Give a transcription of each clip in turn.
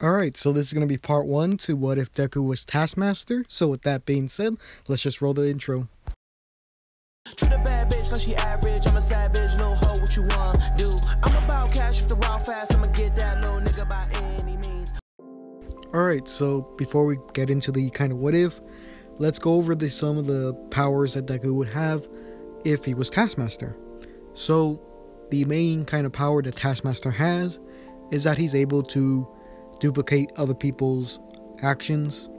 Alright, so this is going to be part 1 to what if Deku was Taskmaster. So with that being said, let's just roll the intro. Treat a bad bitch like she average. I'm a savage, little hoe, what you want do? I'm about cash if the raw fast. I'ma get that little nigga by any means. Alright, so before we get into the kind of what if, let's go over some of the powers that Deku would have if he was Taskmaster. So the main kind of power that Taskmaster has is that he's able to duplicate other people's actions.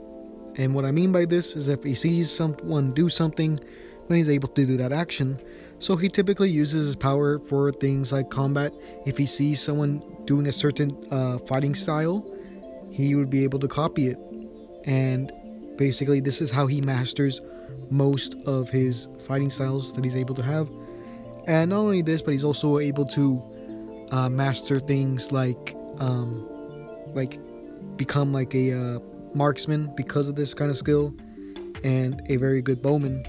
And what I mean by this is if he sees someone do something, then he's able to do that action. So he typically uses his power for things like combat. If he sees someone doing a certain fighting style, he would be able to copy it. And basically this is how he masters most of his fighting styles that he's able to have. And not only this, but he's also able to master things like become like a marksman because of this kind of skill, and a very good bowman,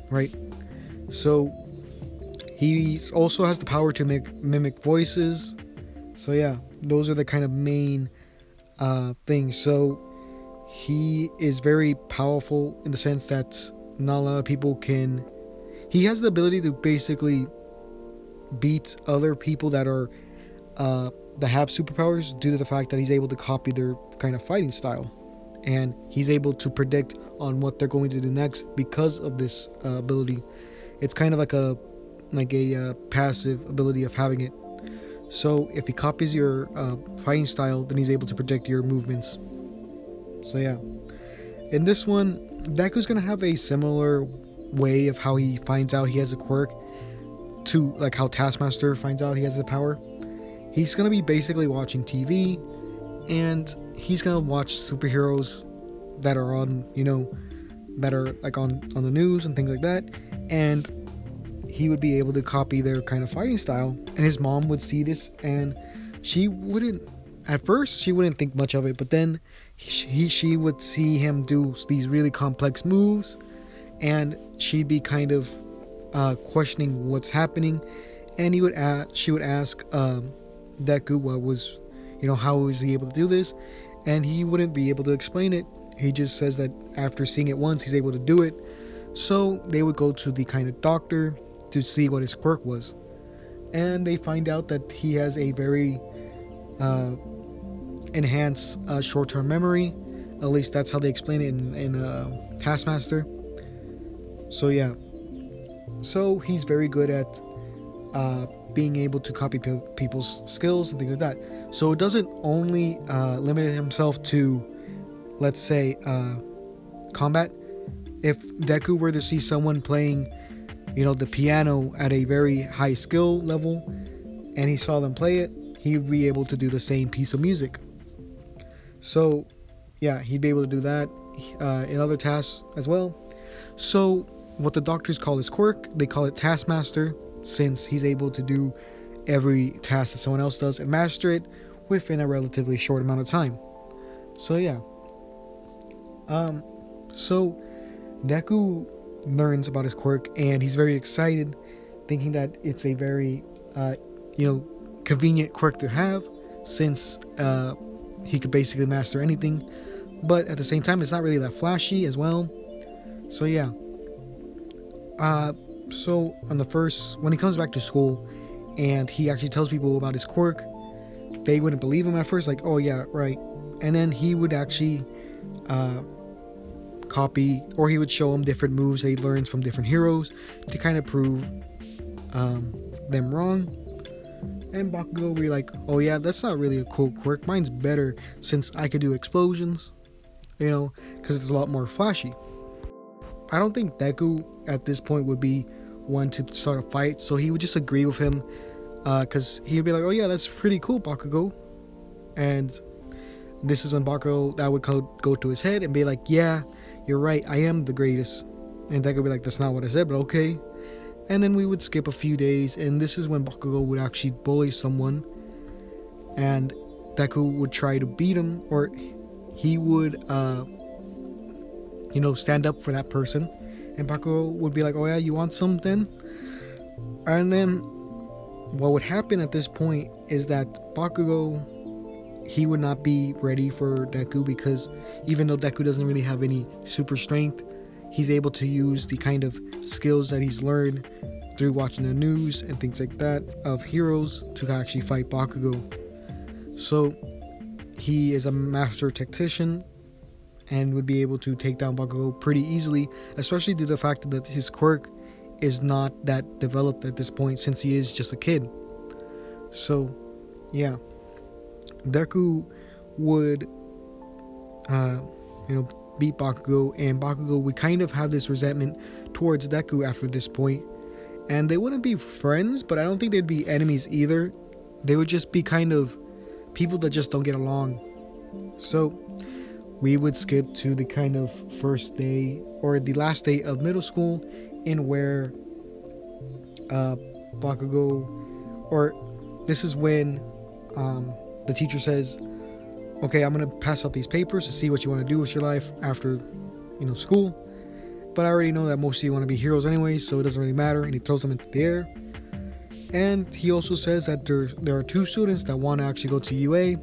right? So he also has the power to mimic voices. So yeah, those are the kind of main things. So he is very powerful in the sense that not a lot of people can. He has the ability to basically beat other people that are that have superpowers due to the fact that he's able to copy their kind of fighting style, and he's able to predict on what they're going to do next because of this ability. It's kind of like a passive ability of having it. So if he copies your fighting style, then he's able to predict your movements. So yeah, in this one, Deku's gonna have a similar way of how he finds out he has a quirk to like how Taskmaster finds out he has the power. He's gonna be basically watching TV, and he's gonna watch superheroes that are on, that are like on the news and things like that, and he would be able to copy their kind of fighting style. And his mom would see this, and she wouldn't think much of it, but then she would see him do these really complex moves, and she'd be kind of questioning what's happening, and she would ask Deku what was, how was he able to do this, and he wouldn't be able to explain it. He just says that after seeing it once, he's able to do it. So they would go to the kind of doctor to see what his quirk was, and they find out that he has a very enhanced short-term memory. At least that's how they explain it in Taskmaster. So yeah, so he's very good at being able to copy people's skills and things like that. So it doesn't only limit himself to, let's say, combat. If Deku were to see someone playing, the piano at a very high skill level, and he saw them play it, he'd be able to do the same piece of music. So yeah, he'd be able to do that in other tasks as well. So what the doctors call his quirk, they call it Taskmaster, since he's able to do every task that someone else does and master it within a relatively short amount of time. So yeah, so Deku learns about his quirk, and he's very excited, thinking that it's a very convenient quirk to have, since he could basically master anything, but at the same time it's not really that flashy as well. So yeah, so when he comes back to school and he actually tells people about his quirk, they wouldn't believe him at first, like, oh yeah, right. And then he would actually copy, or he would show them different moves that he learns from different heroes to kind of prove them wrong. And Bakugo would be like, oh yeah, that's not really a cool quirk, mine's better since I could do explosions, because it's a lot more flashy. I don't think Deku at this point would be one to start a fight, so he would just agree with him, because he would be like, oh yeah, that's pretty cool, Bakugo. And this is when Bakugo, that would go to his head and be like, yeah, you're right, I am the greatest. And Deku would be like, that's not what I said, but okay. And then we would skip a few days, and this is when Bakugo would actually bully someone, and Deku would try to beat him, or he would stand up for that person, and Bakugo would be like, oh yeah, you want something? And then what would happen at this point is that Bakugo he would not be ready for Deku, because even though Deku doesn't really have any super strength, he's able to use the kind of skills that he's learned through watching the news and things like that of heroes to actually fight Bakugo. So he is a master tactician and would be able to take down Bakugo pretty easily, especially due to the fact that his quirk is not that developed at this point, since he is just a kid. So yeah, Deku would beat Bakugo, and Bakugo would kind of have this resentment towards Deku after this point, and they wouldn't be friends, but I don't think they'd be enemies either. They would just be kind of people that just don't get along. So we would skip to the kind of first day or the last day of middle school, in where Bakugo, or this is when the teacher says, okay, I'm gonna pass out these papers to see what you want to do with your life after school, but I already know that most of you want to be heroes anyway, so it doesn't really matter. And he throws them into the air. And he also says that there are 2 students that want to actually go to UA,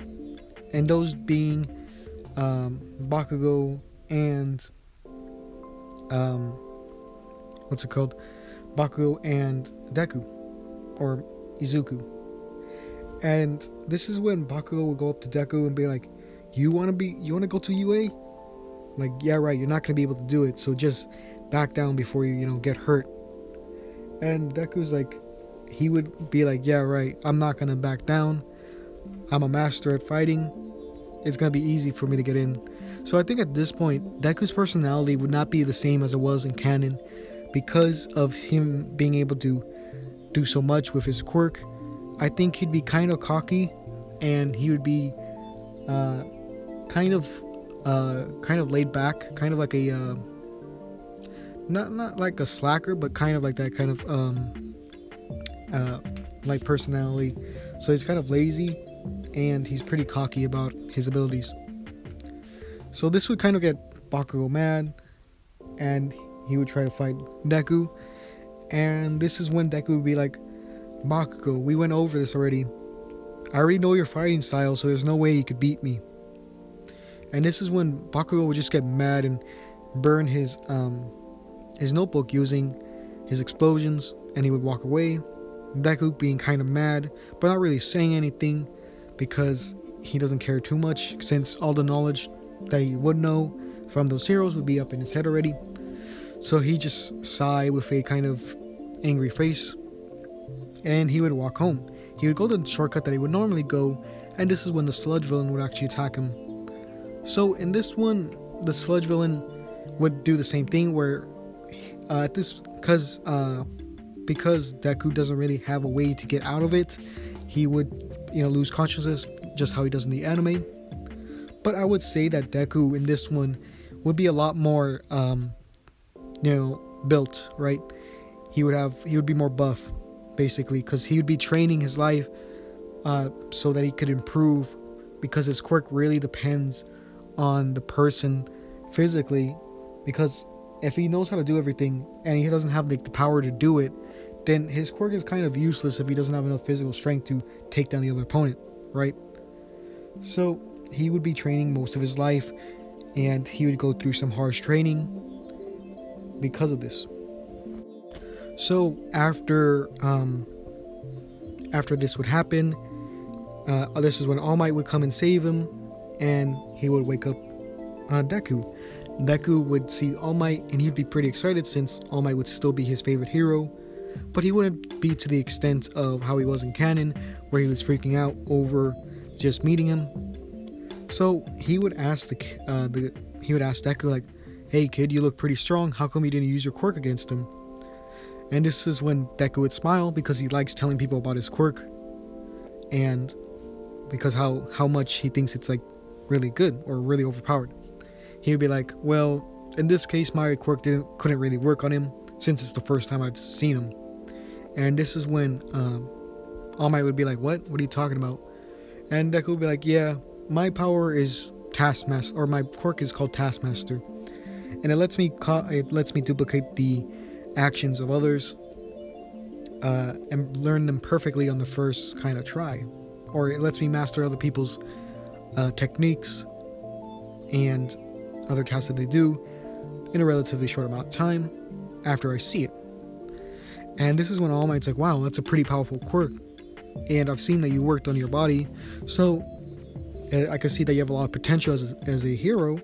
and those being Bakugo and Bakugo and Deku, or Izuku. And this is when Bakugo will go up to Deku and be like, you want to go to UA? Like, yeah, right, you're not going to be able to do it, so just back down before you get hurt. And Deku's like, he would be like, yeah, right, I'm not going to back down. I'm a master at fighting. It's going to be easy for me to get in. So I think at this point, Deku's personality would not be the same as it was in canon, because of him being able to do so much with his quirk. I think he'd be kind of cocky, and he would be kind of laid back, kind of like a not like a slacker, but kind of like that kind of like personality. So he's kind of lazy, and he's pretty cocky about his abilities. So this would kind of get Bakugo mad, and he would try to fight Deku. And this is when Deku would be like, Bakugo, we went over this already. I already know your fighting style, so there's no way you could beat me. And this is when Bakugo would just get mad and burn his notebook using his explosions, and he would walk away. Deku being kind of mad, but not really saying anything, because he doesn't care too much, since all the knowledge that he would know from those heroes would be up in his head already. So he just sigh with a kind of angry face, and he would walk home. He would go the shortcut that he would normally go, and this is when the sludge villain would actually attack him. So in this one, the sludge villain would do the same thing, where because Deku doesn't really have a way to get out of it, he would lose consciousness, just how he does in the anime. But I would say that Deku in this one would be a lot more built, right? He would be more buff, basically, because he would be training his life so that he could improve, because his quirk really depends on the person physically, because if he knows how to do everything and he doesn't have the power to do it, then his quirk is kind of useless if he doesn't have enough physical strength to take down the other opponent, right? So he would be training most of his life, and he would go through some harsh training because of this. So after this would happen, this is when All Might would come and save him, and he would wake up Deku. Deku would see All Might, and he'd be pretty excited, since All Might would still be his favorite hero, but he wouldn't be to the extent of how he was in canon, where he was freaking out over just meeting him. So he would ask Deku, like, hey kid, you look pretty strong, how come you didn't use your quirk against him? And this is when Deku would smile, because he likes telling people about his quirk, and because how much he thinks it's like really good or really overpowered. He would be like, well, in this case my quirk couldn't really work on him, since it's the first time I've seen him. And this is when All Might would be like, what are you talking about? And Deku would be like, yeah, my power is Taskmaster, or my quirk is called Taskmaster, and it lets me duplicate the actions of others and learn them perfectly on the first kind of try, or it lets me master other people's techniques and other tasks that they do in a relatively short amount of time after I see it. And this is when All Might's like, wow, that's a pretty powerful quirk. And I've seen that you worked on your body, so I can see that you have a lot of potential as a hero.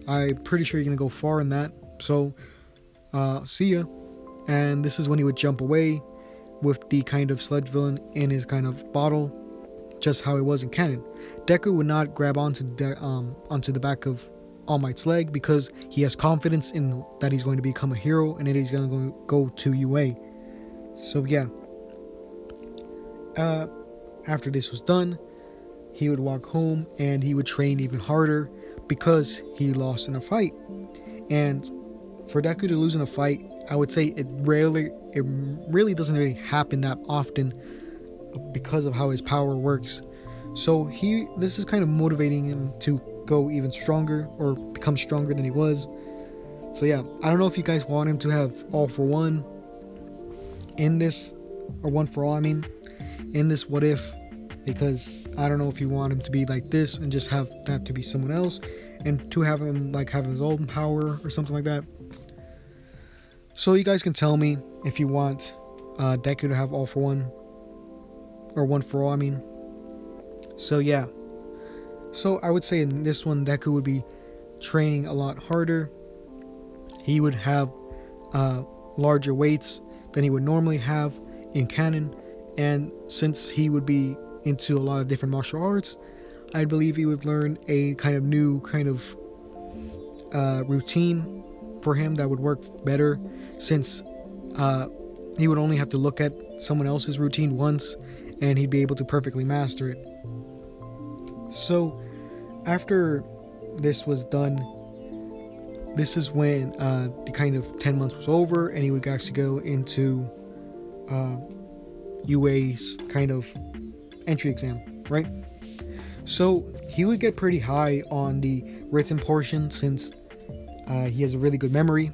I'm pretty sure you're going to go far in that. So, see ya. And this is when he would jump away with the kind of sludge villain in his kind of bottle, just how it was in canon. Deku would not grab onto the back of All Might's leg because he has confidence in that he's going to become a hero and that he's going to go to UA. So yeah. After this was done, he would walk home and he would train even harder because he lost in a fight. And for Deku to lose in a fight, I would say it really doesn't really happen that often because of how his power works. So this is kind of motivating him to go even stronger or become stronger than he was. So yeah, I don't know if you guys want him to have all for one in this, or one for all, I mean, in this what if, because I don't know if you want him to be like this and just have that to be someone else, and to have him like have his own power or something like that. So you guys can tell me if you want Deku to have all for one, or one for all, I mean. So yeah, so I would say in this one Deku would be training a lot harder. He would have larger weights than he would normally have in canon, and since he would be into a lot of different martial arts, I believe he would learn a kind of new kind of routine for him that would work better, since he would only have to look at someone else's routine once and he'd be able to perfectly master it. So after this was done, this is when the kind of 10 months was over and he would actually go into UA's kind of entry exam, right? So he would get pretty high on the written portion since he has a really good memory,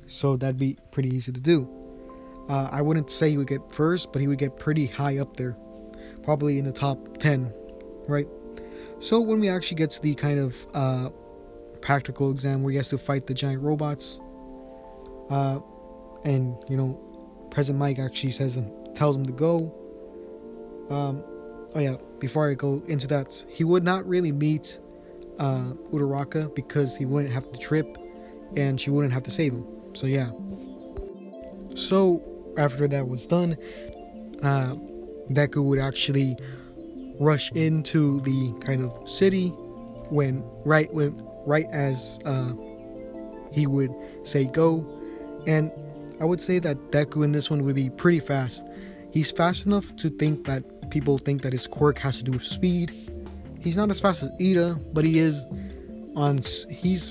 so that'd be pretty easy to do. I wouldn't say he would get first, but he would get pretty high up there, probably in the top 10, right? So when we actually get to the kind of practical exam where he has to fight the giant robots, and you know, President Mike actually tells him to go. Oh yeah, before I go into that, he would not really meet Uraraka because he wouldn't have to trip and she wouldn't have to save him. So yeah. So after that was done, Deku would actually rush into the kind of city when right as he would say go. And I would say that Deku in this one would be pretty fast. He's fast enough to think that people think that his quirk has to do with speed. He's not as fast as Ida, but he's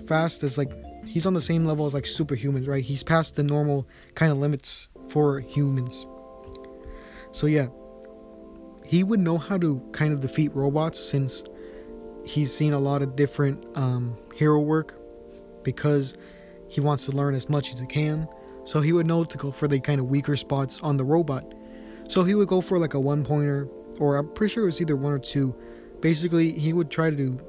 fast as he's on the same level as superhumans, right? He's past the normal kind of limits for humans. So yeah, he would know how to kind of defeat robots since he's seen a lot of different hero work, because he wants to learn as much as he can. So he would know to go for the kind of weaker spots on the robot. So he would go for like a 1-pointer, or I'm pretty sure it was either 1 or 2. Basically, he would try to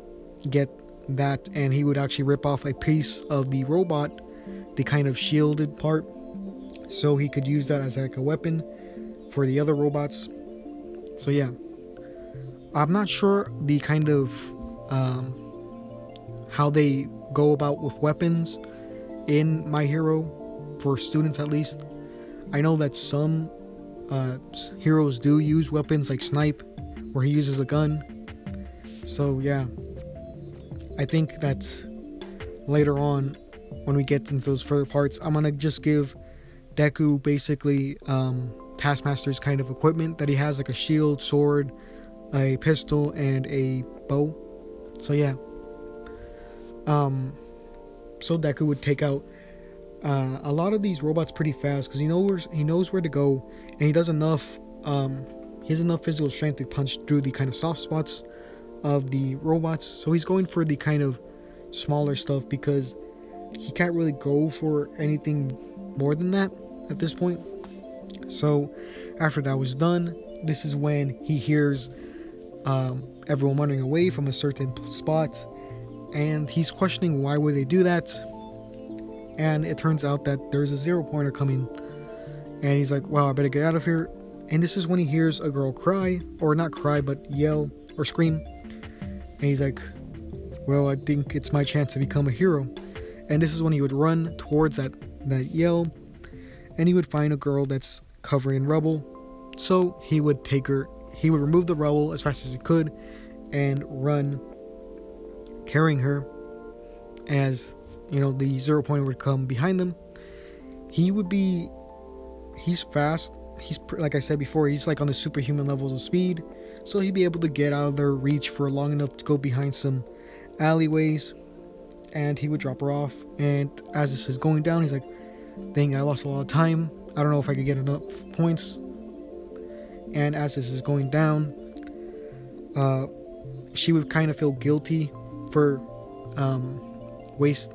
get that, and he would actually rip off a piece of the robot, the kind of shielded part, so he could use that as like a weapon for the other robots. So yeah, I'm not sure the kind of how they go about with weapons in My Hero, for students at least. I know that some heroes do use weapons like Snipe, where he uses a gun. So yeah, I think that's later on when we get into those further parts. I'm gonna just give Deku basically Taskmaster's kind of equipment that he has, like a shield, sword, a pistol, and a bow. So yeah, so Deku would take out a lot of these robots pretty fast because he knows where to go, and he does enough. He has enough physical strength to punch through the kind of soft spots of the robots. So he's going for the kind of smaller stuff because he can't really go for anything more than that at this point. So after that was done, this is when he hears everyone running away from a certain spot, and he's questioning why would they do that. And it turns out that there's a 0-pointer coming, and he's like, wow, I better get out of here. And this is when he hears a girl cry, or not cry, but yell or scream. And he's like, well, I think it's my chance to become a hero. And this is when he would run towards that yell, and he would find a girl that's covered in rubble. So he would remove the rubble as fast as he could and run, carrying her, as the 0-pointer would come behind them. He's fast. He's, like I said before, he's like on the superhuman levels of speed. So he'd be able to get out of their reach for long enough to go behind some alleyways, and he would drop her off. And as this is going down, he's like, dang, I lost a lot of time. I don't know if I could get enough points. And as this is going down, she would kind of feel guilty for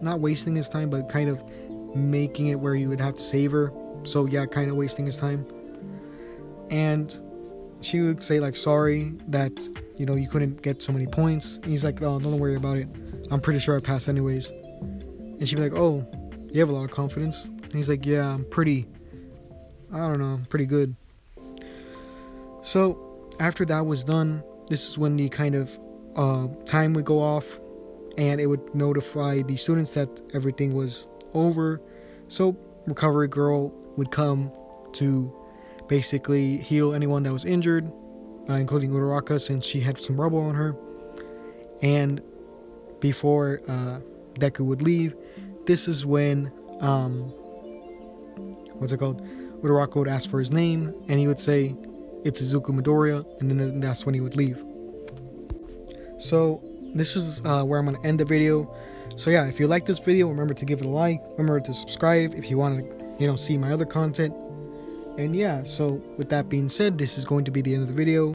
not wasting his time, but kind of making it where you would have to save her. So yeah, kind of wasting his time. And she would say like, sorry that you couldn't get so many points. And he's like, oh, don't worry about it, I'm pretty sure I passed anyways. And she'd be like, oh, you have a lot of confidence? And he's like, yeah, I'm pretty good. So after that was done, this is when the kind of time would go off, and it would notify the students that everything was over. So Recovery Girl would come to basically heal anyone that was injured, including Uraraka, since she had some rubble on her. And before Deku would leave, this is when Uraraka would ask for his name, and he would say it's Izuku Midoriya, and then that's when he would leave. So this is where I'm going to end the video. So yeah, if you like this video, remember to give it a like, remember to subscribe if you want to see my other content. And yeah, so with that being said, this is going to be the end of the video.